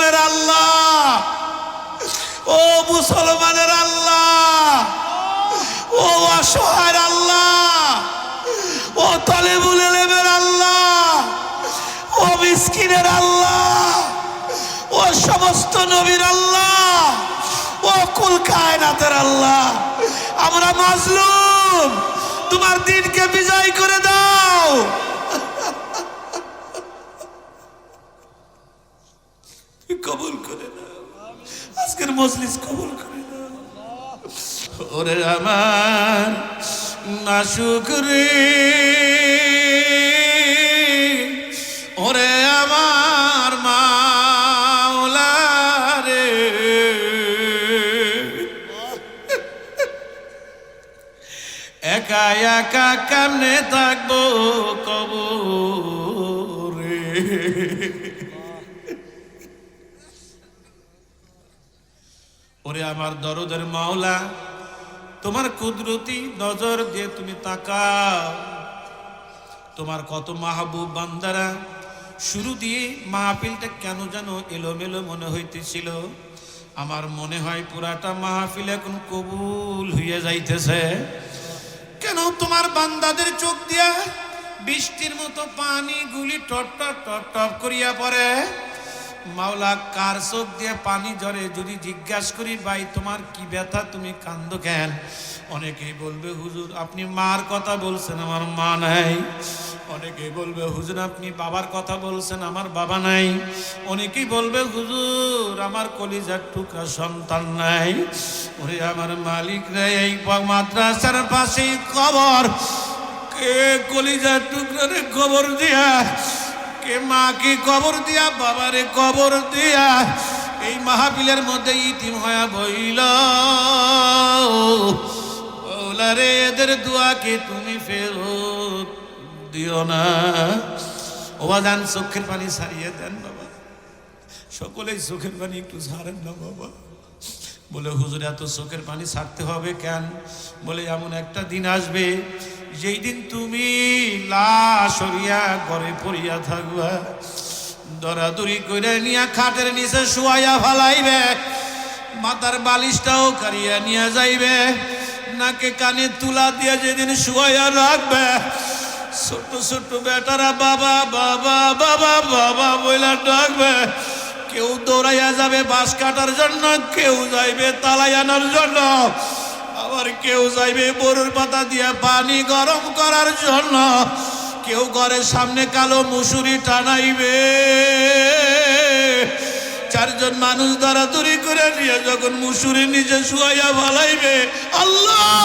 ইমানদারের আল্লাহ, ও মুসলমানের আল্লাহ, ও অসহায়ের আল্লাহ, ও তালেবুল ইলমের আল্লাহ, ও মিসকিনের আল্লাহ, ও সমস্ত নবীর আল্লাহ, ও কুল কায়নাতের আল্লাহ, আমরা মাজলুম, তোমার দিনকে বিজয় করে দাও। কবুল করে দাও, আজকের মজলিস কবুল করে দাও। ওরে আমার নাশুকরি, ওরে আমার মাওলা রে, একা একা কেমনে থাকবো কবরে। ওরে আমার দরদের মাওলা, তোমার কুদরতি নজর দিয়ে তুমি তাকাও। তোমার কত মাহবুব বান্দারা, শুরু দিয়ে মাহফিলটা কেন যেন এলোমেলো মনে হইতেছিল, আমার মনে হয় পুরাটা মাহফিল এখন কবুল হইয়া যাইতেছে। কেন তোমার বান্দাদের চোখ দিয়া বৃষ্টির মতো পানি গুলি টপ টপ টপ টপ করিয়া পড়ে। মাওলা, কার চোখ দিয়ে পানি ঝরে যদি জিজ্ঞাসা করি, ভাই তোমার কি ব্যথা, তুমি কান্দো কেন? অনেকেই বলবে হুজুর আপনি মার কথা বলছেন, আমার মা নাই। অনেকেই বলবে হুজুর আপনি বাবার কথা বলছেন, আমার বাবা নাই। অনেকেই বলবে হুজুর আমার কলিজার টুকরা সন্তান নাই। ওরে আমার মালিক রে, এই মাদ্রাসার পাশেই কবর, কে কলিজার টুকরা রে কবর দিয়া, কে মাকে কবর দিয়া, বাবারে কবর দিয়া এই মাহফিলের মধ্যে ইতিম হয়ে বইল। ওলারে এদের দোয়াকে তুমি ফেরত দিও না। ওয়াজান চোখের পানি ছাড়িয়ে দেন বাবা, সকলেই চোখের পানি একটু ছাড়েন না বাবা। বলে হুজুর এত চোখের পানি ছাড়তে হবে কেন? বলে এমন একটা দিন আসবে যেই দিন তুমি লাশ হইয়া ঘরে পড়িয়া থাকবা, দরাদরি করে নিয়া খাটের নিচে শুয়াইয়া ফালাইবে, মাথার বালিশটাও কারিয়া নিয়ে যাইবে, নাকে কানে তুলা দিয়ে যেদিন শুয়াইয়া রাখবে, ছোট্ট ছোট্ট বেটারা বাবা বাবা বাবা বাবা বইলা ডাকবে। কেউ দৌড়াইয়া যাবে বাঁশ কাটার জন্য, কেউ যাইবে তালাই আনার জন্য, আবার কেউ যাইবে বরুর পাতা দিয়ে পানি গরম করার জন্য, কেউ ঘরের সামনে কালো মুসুরি টানাইবে। চারজন মানুষ দরাদরি করে নিয়ে যখন মুসুরি নিচে শুয়াইয়া ভালাইবে, আল্লাহ